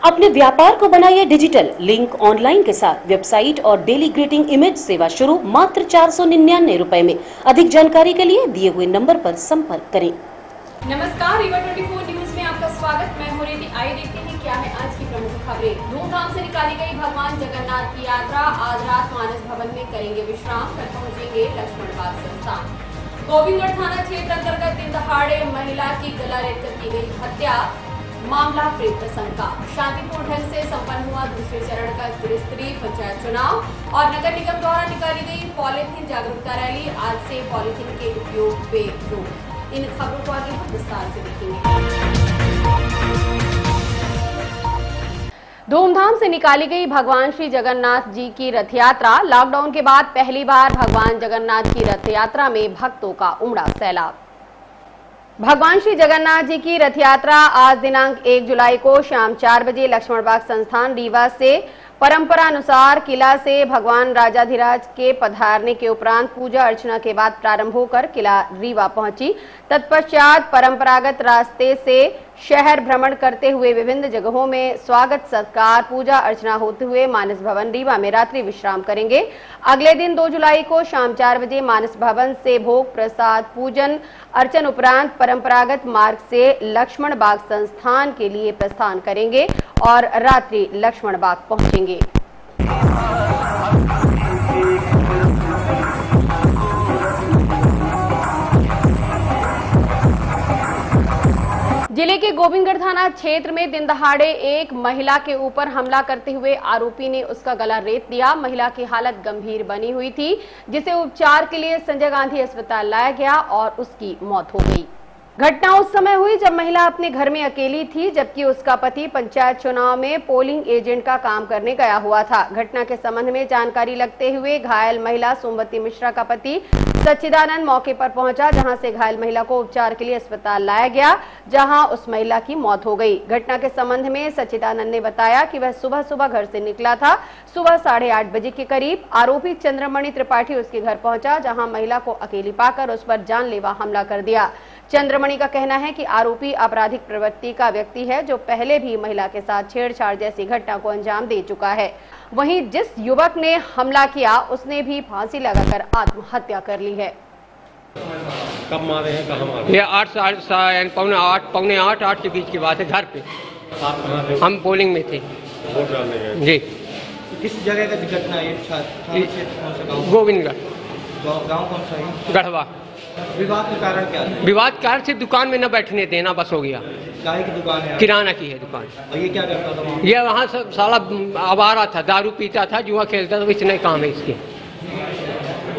अपने व्यापार को बनाइए डिजिटल। लिंक ऑनलाइन के साथ वेबसाइट और डेली ग्रीटिंग इमेज सेवा शुरू मात्र 499 रुपए में। अधिक जानकारी के लिए दिए हुए नंबर पर संपर्क करें। नमस्कार, रीवा 24 न्यूज में आपका स्वागत। मैं हूं रेडी। आइए देखते हैं क्या है आज की प्रमुख खबरें। धूमधाम से निकाली गई भगवान जगन्नाथ की यात्रा। आज रात मानस भवन में करेंगे विश्राम, कल पहुंचेंगे लक्ष्मण बाग संस्थान। गोविंदगढ़ थाना क्षेत्र अंतर्गत दिन दहाड़े महिला की गला रेतकर की गई हत्या। मामला प्रेम प्रसंग का। शांतिपूर्ण ढंग से संपन्न हुआ दूसरे चरण का त्रिस्तरीय पंचायत चुनाव और नगर निगम द्वारा निकाली गई पॉलीथीन जागरूकता रैली। आज से पॉलीथीन के उपयोग पे रोक। इन खबरों को आगे हम विस्तार से देखेंगे। धूमधाम से निकाली गई भगवान श्री जगन्नाथ जी की रथ यात्रा। लॉकडाउन के बाद पहली बार भगवान जगन्नाथ की रथ यात्रा में भक्तों का उमड़ा सैलाब। भगवान श्री जगन्नाथ जी की रथ यात्रा आज दिनांक 1 जुलाई को शाम 4 बजे लक्ष्मण बाग संस्थान रीवा से परंपरा अनुसार किला से भगवान राजाधिराज के पधारने के उपरांत पूजा अर्चना के बाद प्रारंभ होकर किला रीवा पहुंची। तत्पश्चात परंपरागत रास्ते से शहर भ्रमण करते हुए विभिन्न जगहों में स्वागत सत्कार पूजा अर्चना होते हुए मानस भवन रीवा में रात्रि विश्राम करेंगे। अगले दिन 2 जुलाई को शाम 4 बजे मानस भवन से भोग प्रसाद पूजन अर्चन उपरांत परंपरागत मार्ग से लक्ष्मण बाग संस्थान के लिए प्रस्थान करेंगे और रात्रि लक्ष्मण बाग पहुंचेंगे। जिले के गोविंदगढ़ थाना क्षेत्र में दिन दहाड़े एक महिला के ऊपर हमला करते हुए आरोपी ने उसका गला रेत दिया। महिला की हालत गंभीर बनी हुई थी, जिसे उपचार के लिए संजय गांधी अस्पताल लाया गया और उसकी मौत हो गई। घटना उस समय हुई जब महिला अपने घर में अकेली थी, जबकि उसका पति पंचायत चुनाव में पोलिंग एजेंट का काम करने गया हुआ था। घटना के संबंध में जानकारी लगते हुए घायल महिला सोमवती मिश्रा का पति सच्चिदानंद मौके पर पहुंचा, जहां से घायल महिला को उपचार के लिए अस्पताल लाया गया, जहां उस महिला की मौत हो गई। घटना के संबंध में सच्चिदानंद ने बताया कि वह सुबह सुबह घर से निकला था। सुबह 8:30 बजे के करीब आरोपी चंद्रमणि त्रिपाठी उसके घर पहुंचा, जहां महिला को अकेली पाकर उस पर जानलेवा हमला कर दिया। चंद्रमणि का कहना है कि आरोपी आपराधिक प्रवृत्ति का व्यक्ति है, जो पहले भी महिला के साथ छेड़छाड़ जैसी घटना को अंजाम दे चुका है। वहीं जिस युवक ने हमला किया उसने भी फांसी लगाकर आत्महत्या कर ली है। कब मारे हैं, कहाँ मारे? ये पौने आठ के बीच की बात है। घर पे आप कहाँ थे? हम पोलिंग में थे। वोट डालने गए? जी। किस जगह का घटना है? गोविंदगढ़। गाँव कौन सा है? गढ़वा। विवाद का कारण क्या है? विवाद कारण से दुकान में न बैठने देना बस हो गया। काहे की दुकान है? किराना की है दुकान। और ये क्या करता था वहाँ? ये वहाँ सब साला आवारा था, दारू पीता था, जुआ खेलता था, इतने काम है इसके।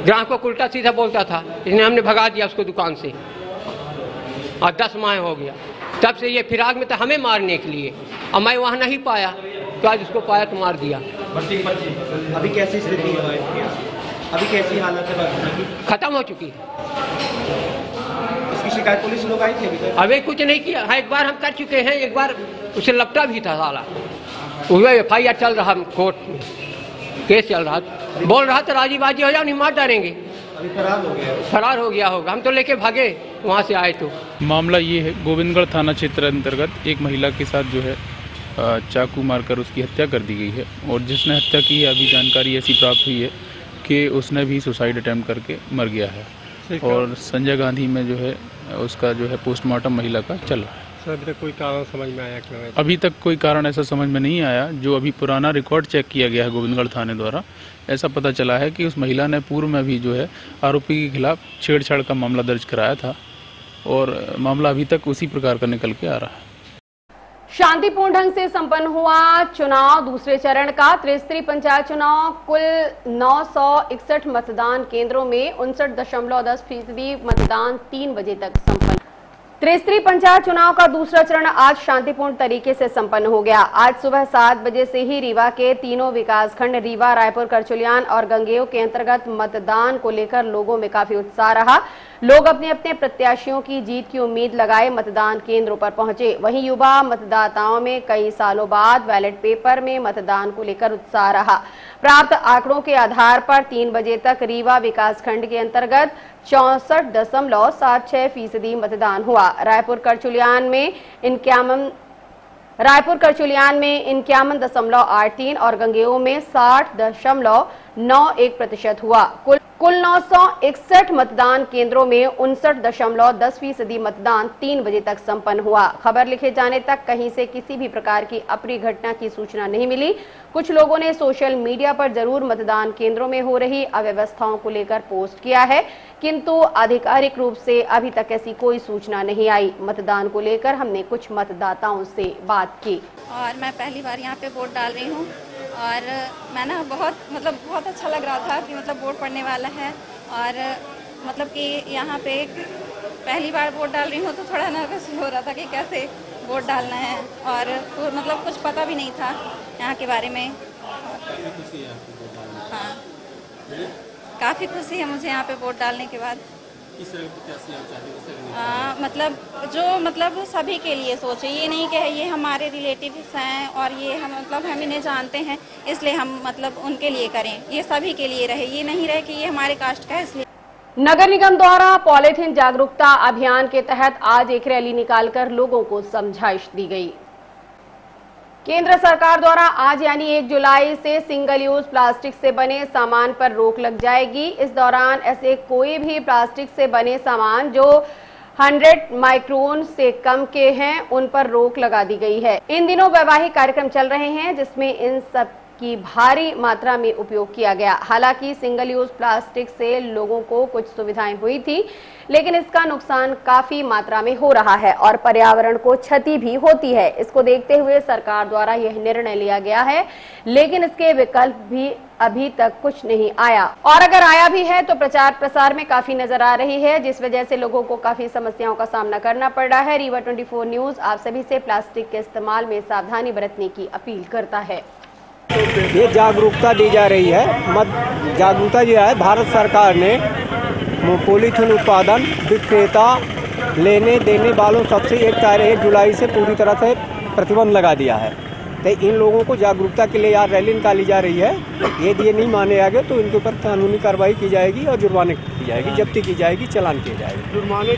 ग्राहक को उल्टा सीधा बोलता था, इसने हमने भगा दिया उसको दुकान से और 10 माह हो गया। तब से ये फिराक में था हमें मारने के लिए, और मैं वहाँ नहीं पाया तो आज उसको पाया तो मार दिया। अभी कैसी स्थिति है? अभी कैसी हालत है? खत्म हो चुकी है। इसकी शिकायत पुलिस लोग आई थी अभी तक? अभी कुछ नहीं किया है। एक बार हम कर चुके हैं, एक बार उसे लपटा भी था साला। वही FIR चल रहा कोर्ट में, केस चल रहा। बोल रहा था राजी बाजी हो जाओ, नहीं मार डालेंगे। अभी फरार हो गया? फरार हो गया होगा, हम तो लेके भागे वहाँ से आए। तो मामला ये है, गोविंदगढ़ थाना क्षेत्र अंतर्गत एक महिला के साथ जो है चाकू मारकर उसकी हत्या कर दी गई है। और जिसने हत्या की है, अभी जानकारी ऐसी प्राप्त हुई है कि उसने भी सुसाइड अटैम्प्ट करके मर गया है। और संजय गांधी में जो है उसका जो है पोस्टमार्टम महिला का चल रहा है। सर अभी तक कोई कारण समझ में आया क्यों? अभी तक कोई कारण ऐसा समझ में नहीं आया। जो अभी पुराना रिकॉर्ड चेक किया गया है गोविंदगढ़ थाने द्वारा, ऐसा पता चला है कि उस महिला ने पूर्व में भी जो है आरोपी के खिलाफ छेड़छाड़ का मामला दर्ज कराया था और मामला अभी तक उसी प्रकार का निकल के आ रहा है। शांतिपूर्ण ढंग से संपन्न हुआ चुनाव दूसरे चरण का। त्रिस्तरीय पंचायत चुनाव कुल 961 मतदान केंद्रों में 59.10% मतदान 3 बजे तक संपन्न। त्रिस्तरीय पंचायत चुनाव का दूसरा चरण आज शांतिपूर्ण तरीके से संपन्न हो गया। आज सुबह 7 बजे से ही रीवा के तीनों विकासखंड रीवा, रायपुर, करचुलियान और गंगेय के अंतर्गत मतदान को लेकर लोगों में काफी उत्साह रहा। लोग अपने अपने प्रत्याशियों की जीत की उम्मीद लगाए मतदान केंद्रों पर पहुंचे। वहीं युवा मतदाताओं में कई सालों बाद बैलेट पेपर में मतदान को लेकर उत्साह रहा। प्राप्त आंकड़ों के आधार पर 3 बजे तक रीवा विकासखंड के अंतर्गत 64.76% मतदान हुआ। रायपुर करचुलियान में 51 रायपुर करचुलियान में 51.83 और गंगेऊ में 60.91% हुआ। कुल 961 मतदान केंद्रों में 59.10% मतदान 3 बजे तक संपन्न हुआ। खबर लिखे जाने तक कहीं से किसी भी प्रकार की अप्रिय घटना की सूचना नहीं मिली। कुछ लोगों ने सोशल मीडिया पर जरूर मतदान केंद्रों में हो रही अव्यवस्थाओं को लेकर पोस्ट किया है, किंतु आधिकारिक रूप से अभी तक ऐसी कोई सूचना नहीं आई। मतदान को लेकर हमने कुछ मतदाताओं से बात की। और मैं पहली बार यहाँ पे वोट डाल रही हूँ और मैं ना बहुत अच्छा लग रहा था कि वोट पड़ने वाला है और कि यहाँ पे पहली बार वोट डाल रही हूँ तो थोड़ा नर्वस हो रहा था कि कैसे वोट डालना है और कुछ पता भी नहीं था यहाँ के बारे में। हाँ, काफ़ी खुशी है मुझे यहाँ पे वोट डालने के बाद। जो सभी के लिए सोचे, ये नहीं कि ये हमारे रिलेटिव्स हैं और ये हम इन्हें जानते हैं इसलिए हम उनके लिए करें, ये सभी के लिए रहे, ये नहीं रहे कि ये हमारे कास्ट का है इसलिए। नगर निगम द्वारा पॉलीथीन जागरूकता अभियान के तहत आज एक रैली निकालकर लोगों को समझाइश दी गई। केंद्र सरकार द्वारा आज यानी 1 जुलाई से सिंगल यूज प्लास्टिक से बने सामान पर रोक लग जाएगी। इस दौरान ऐसे कोई भी प्लास्टिक से बने सामान जो 100 माइक्रोन से कम के हैं उन पर रोक लगा दी गई है। इन दिनों वैवाहिक कार्यक्रम चल रहे हैं जिसमें इन सब की भारी मात्रा में उपयोग किया गया। हालांकि सिंगल यूज प्लास्टिक से लोगों को कुछ सुविधाएं हुई थी, लेकिन इसका नुकसान काफी मात्रा में हो रहा है और पर्यावरण को क्षति भी होती है। इसको देखते हुए सरकार द्वारा यह निर्णय लिया गया है, लेकिन इसके विकल्प भी अभी तक कुछ नहीं आया और अगर आया भी है तो प्रचार प्रसार में काफी नजर आ रही है, जिस वजह से लोगों को काफी समस्याओं का सामना करना पड़ रहा है। रीवा 24 न्यूज आप सभी से प्लास्टिक के इस्तेमाल में सावधानी बरतने की अपील करता है। ये जागरूकता दी जा रही है, जागरूकता दिया है भारत सरकार ने पॉलीथीन उत्पादन विक्रेता लेने देने वालों सबसे 1 जुलाई से पूरी तरह से प्रतिबंध लगा दिया है। तो इन लोगों को जागरूकता के लिए यार रैली निकाली जा रही है। यदि ये नहीं माने आगे तो इनके ऊपर कानूनी कार्रवाई की जाएगी और जुर्माने की जाएगी, जब्ती की जाएगी, चालान किया जाएगा। जुर्माने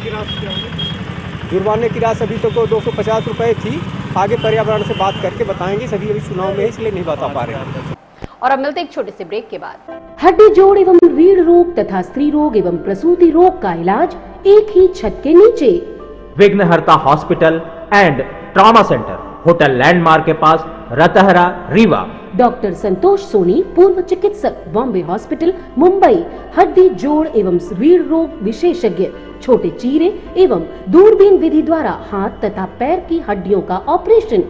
की राशि अभी तक 250 रुपये थी। आगे पर्यावरण से बात करके बताएंगे, सभी अभी चुनाव में इसलिए नहीं बता पा रहे हैं। और अब मिलते एक छोटे से ब्रेक के बाद। हड्डी जोड़ एवं रीढ़ रोग तथा स्त्री रोग एवं प्रसूति रोग का इलाज एक ही छत के नीचे। विघ्नहर्ता hospital and trauma centre, hotel landmark के पास, रतहरा, रीवा। डॉक्टर संतोष सोनी, पूर्व चिकित्सक, बॉम्बे हॉस्पिटल, मुंबई। हड्डी जोड़ एवं रीढ़ रोग विशेषज्ञ, छोटे चीरे एवं दूरबीन विधि द्वारा हाथ तथा पैर की हड्डियों का ऑपरेशन।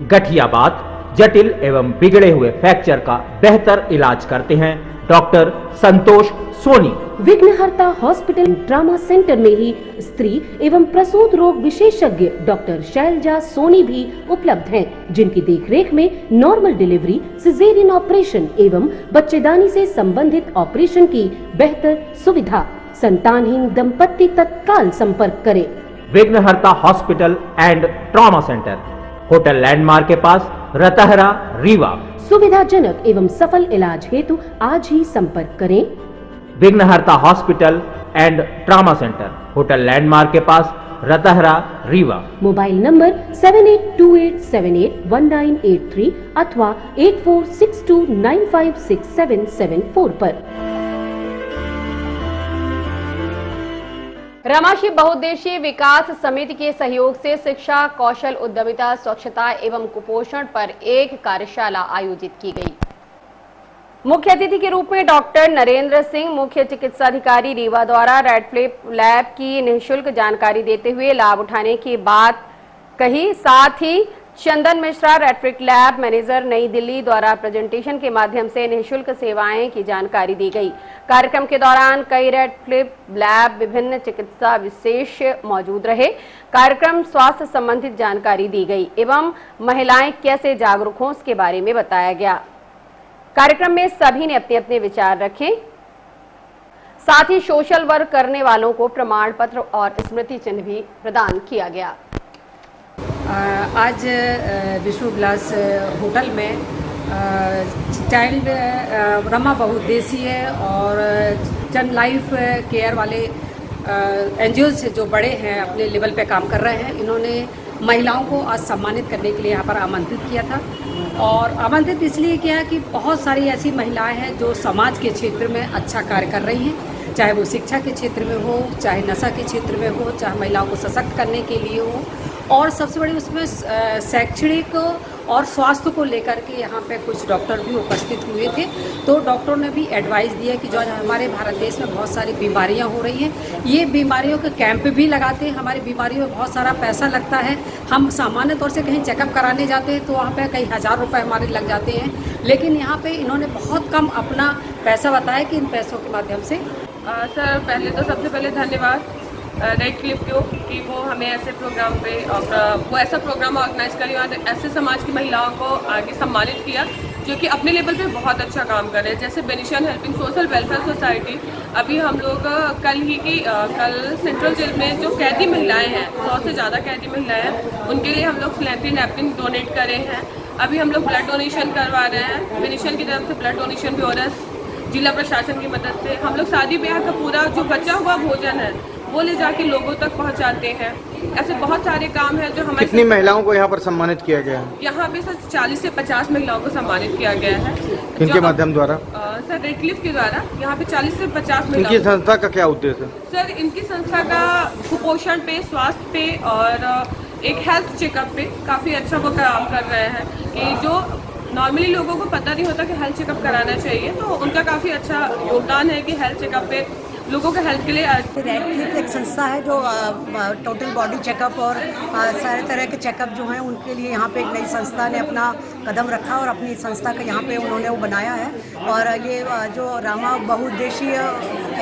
गठिया बात, जटिल एवं बिगड़े हुए फ्रैक्चर का बेहतर इलाज करते हैं डॉक्टर संतोष सोनी। विघ्नहर्ता हॉस्पिटल ट्रॉमा सेंटर में ही स्त्री एवं प्रसूत रोग विशेषज्ञ डॉक्टर शैलजा सोनी भी उपलब्ध हैं, जिनकी देखरेख में नॉर्मल डिलीवरी, सिजेरियन ऑपरेशन एवं बच्चेदानी से संबंधित ऑपरेशन की बेहतर सुविधा। संतानहीन दंपत्ति तत्काल संपर्क करें। विघ्नहर्ता hospital and trauma centre, hotel landmark के पास, रतहरा, रीवा। सुविधाजनक एवं सफल इलाज हेतु आज ही संपर्क करें। विघ्नहर्ता hospital and trauma centre, hotel landmark के पास, रतहरा, रीवा। मोबाइल नंबर 7828781983 अथवा 8462956774 पर। रमाशिव बहुउद्देशीय विकास समिति के सहयोग से शिक्षा, कौशल, उद्यमिता, स्वच्छता एवं कुपोषण पर एक कार्यशाला आयोजित की गई। मुख्य अतिथि के रूप में डॉक्टर नरेंद्र सिंह, मुख्य चिकित्साधिकारी रीवा द्वारा रेडफ्लिप लैब की निःशुल्क जानकारी देते हुए लाभ उठाने की बात कही। साथ ही चंदन मिश्रा, रेडफ्लिप लैब मैनेजर, नई दिल्ली द्वारा प्रेजेंटेशन के माध्यम से निःशुल्क सेवाएं की जानकारी दी गई। कार्यक्रम के दौरान कई रेडफ्लिप लैब विभिन्न चिकित्सा विशेषज्ञ मौजूद रहे। कार्यक्रम स्वास्थ्य संबंधित जानकारी दी गई एवं महिलाएं कैसे जागरूक हों उसके बारे में बताया गया। कार्यक्रम में सभी ने अपने अपने विचार रखे। साथ ही सोशल वर्क करने वालों को प्रमाण पत्र और स्मृति चिन्ह भी प्रदान किया गया। आज विष्णु विलास होटल में चाइल्ड रमा बहुउद्देशीय और जन लाइफ केयर वाले एनजीओ से जो बड़े हैं अपने लेवल पे काम कर रहे हैं, इन्होंने महिलाओं को आज सम्मानित करने के लिए यहाँ पर आमंत्रित किया था। और आमंत्रित इसलिए किया कि बहुत सारी ऐसी महिलाएं हैं जो समाज के क्षेत्र में अच्छा कार्य कर रही हैं, चाहे वो शिक्षा के क्षेत्र में हो, चाहे नशा के क्षेत्र में हो, चाहे महिलाओं को सशक्त करने के लिए हो, और सबसे बड़ी उसमें शैक्षणिक और स्वास्थ्य को लेकर के यहाँ पे कुछ डॉक्टर भी उपस्थित हुए थे। तो डॉक्टरों ने भी एडवाइस दिया कि जो हमारे भारत देश में बहुत सारी बीमारियाँ हो रही हैं, ये बीमारियों के कैंप भी लगाते हैं। हमारी बीमारियों में बहुत सारा पैसा लगता है। हम सामान्य तौर से कहीं चेकअप कराने जाते हैं तो वहाँ पे कई हज़ार रुपये हमारे लग जाते हैं, लेकिन यहाँ पे इन्होंने बहुत कम अपना पैसा बताया कि इन पैसों के माध्यम से। सर पहले तो सबसे पहले धन्यवाद रेड क्लिफ को कि वो हमें ऐसे प्रोग्राम पे वो ऐसा प्रोग्राम ऑर्गेनाइज करी और ऐसे समाज की महिलाओं को आगे सम्मानित किया जो कि अपने लेवल पे बहुत अच्छा काम कर रहे हैं। जैसे बेनिशियन हेल्पिंग सोशल वेलफेयर सोसाइटी, अभी हम लोग कल सेंट्रल जेल में जो कैदी महिलाएं हैं, 100 से ज़्यादा कैदी महिलाएं हैं, उनके लिए हम लोग सैनिटरी नैपकिन डोनेट करे हैं। अभी हम लोग ब्लड डोनेशन करवा रहे हैं, बेनिशियन की तरफ से ब्लड डोनेशन भी हो रहा है जिला प्रशासन की मदद से। हम लोग शादी ब्याह का पूरा जो बचा हुआ भोजन है वो ले जाके लोगों तक पहुंचाते हैं। ऐसे बहुत सारे काम हैं जो हमारे। कितनी महिलाओं को यहाँ पर सम्मानित किया गया है? यहाँ पे सर 40 से 50 महिलाओं को सम्मानित किया गया है। किनके माध्यम द्वारा? सर रेड क्लिफ के द्वारा यहाँ पे 40 से 50 महिलाओं। इनकी संस्था का क्या उद्देश्य है? सर इनकी संस्था का कुपोषण पे, स्वास्थ्य पे और एक हेल्थ चेकअप पे काफ़ी अच्छा वो काम कर रहे हैं कि जो नॉर्मली लोगों को पता नहीं होता कि हेल्थ चेकअप कराना चाहिए, तो उनका काफ़ी अच्छा योगदान है कि हेल्थ चेकअप पे लोगों के हेल्थ के लिए। रेड क्लिफ एक संस्था है जो टोटल बॉडी चेकअप और सारे तरह के चेकअप जो हैं उनके लिए यहाँ पे एक नई संस्था ने अपना कदम रखा और अपनी संस्था का यहाँ पे उन्होंने वो बनाया है। और ये जो रामा बहुउद्देशीय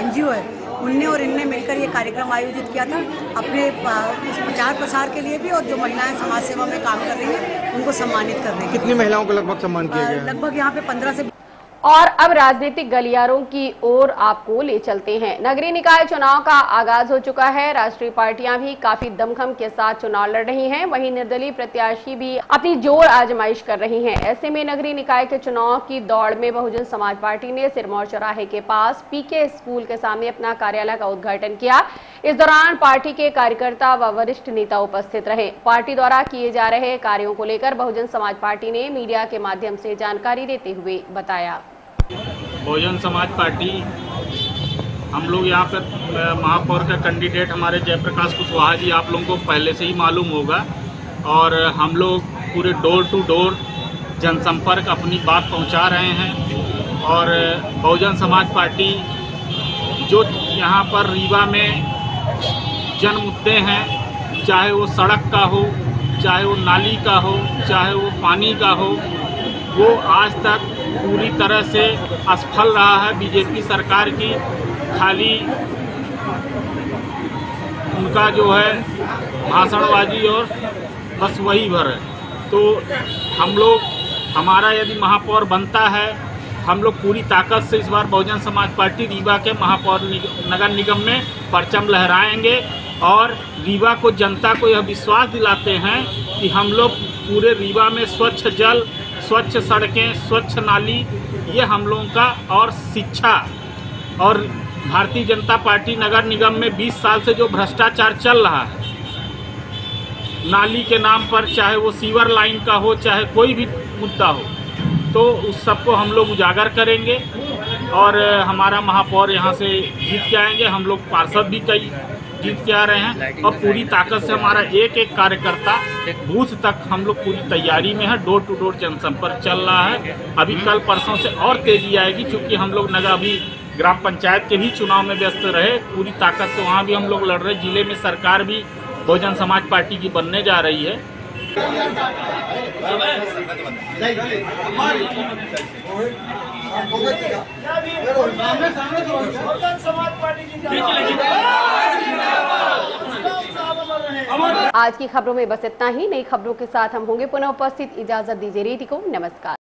NGO है, उनने और इनने मिलकर ये कार्यक्रम आयोजित किया था अपने इस प्रचार प्रसार के लिए भी, और जो महिलाएं समाज सेवा में काम कर रही हैं उनको सम्मानित करने के लिए। कितनी महिलाओं को लगभग सम्मान किया गया? लगभग यहाँ पे 15 से। और अब राजनीतिक गलियारों की ओर आपको ले चलते हैं। नगरीय निकाय चुनाव का आगाज हो चुका है। राष्ट्रीय पार्टियां भी काफी दमखम के साथ चुनाव लड़ रही हैं, वहीं निर्दलीय प्रत्याशी भी अपनी जोर आजमाइश कर रही हैं। ऐसे में नगरीय निकाय के चुनाव की दौड़ में बहुजन समाज पार्टी ने सिरमौर चौराहे के पास PK स्कूल के सामने अपना कार्यालय का उद्घाटन किया। इस दौरान पार्टी के कार्यकर्ता व वरिष्ठ नेता उपस्थित रहे। पार्टी द्वारा किए जा रहे कार्यों को लेकर बहुजन समाज पार्टी ने मीडिया के माध्यम से जानकारी देते हुए बताया। बहुजन समाज पार्टी, हम लोग यहाँ पर महापौर का कैंडिडेट हमारे जयप्रकाश कुशवाहा जी आप लोगों को पहले से ही मालूम होगा, और हम लोग पूरे डोर टू डोर जनसंपर्क अपनी बात पहुँचा रहे हैं। और बहुजन समाज पार्टी जो यहाँ पर रीवा में जन मुद्दे हैं, चाहे वो सड़क का हो, चाहे वो नाली का हो, चाहे वो पानी का हो, वो आज तक पूरी तरह से असफल रहा है बीजेपी सरकार की। खाली उनका जो है भाषणबाजी और बस वही भर है। तो हम लोग, हमारा यदि महापौर बनता है, हम लोग पूरी ताकत से इस बार बहुजन समाज पार्टी रीवा के महापौर नगर निगम में परचम लहराएंगे और रीवा को, जनता को यह विश्वास दिलाते हैं कि हम लोग पूरे रीवा में स्वच्छ जल, स्वच्छ सड़कें, स्वच्छ नाली, ये हम लोगों का, और शिक्षा। और भारतीय जनता पार्टी नगर निगम में 20 साल से जो भ्रष्टाचार चल रहा है नाली के नाम पर, चाहे वो सीवर लाइन का हो, चाहे कोई भी मुद्दा हो, तो उस सबको हम लोग उजागर करेंगे और हमारा महापौर यहाँ से जीत के आएंगे। हम लोग पार्षद भी कई जीत के आ रहे हैं और पूरी ताकत से हमारा एक एक कार्यकर्ता बूथ तक हम लोग पूरी तैयारी में है। डोर टू डोर जनसंपर्क चल रहा है। अभी कल परसों से और तेजी आएगी, क्योंकि हम लोग नगर अभी ग्राम पंचायत के भी चुनाव में व्यस्त रहे, पूरी ताकत से वहाँ भी हम लोग लड़ रहे। जिले में सरकार भी बहुजन समाज पार्टी की बनने जा रही है। आज की खबरों में बस इतना ही। नई खबरों के साथ हम होंगे पुनः उपस्थित। इजाजत दीजिए रीति को। नमस्कार।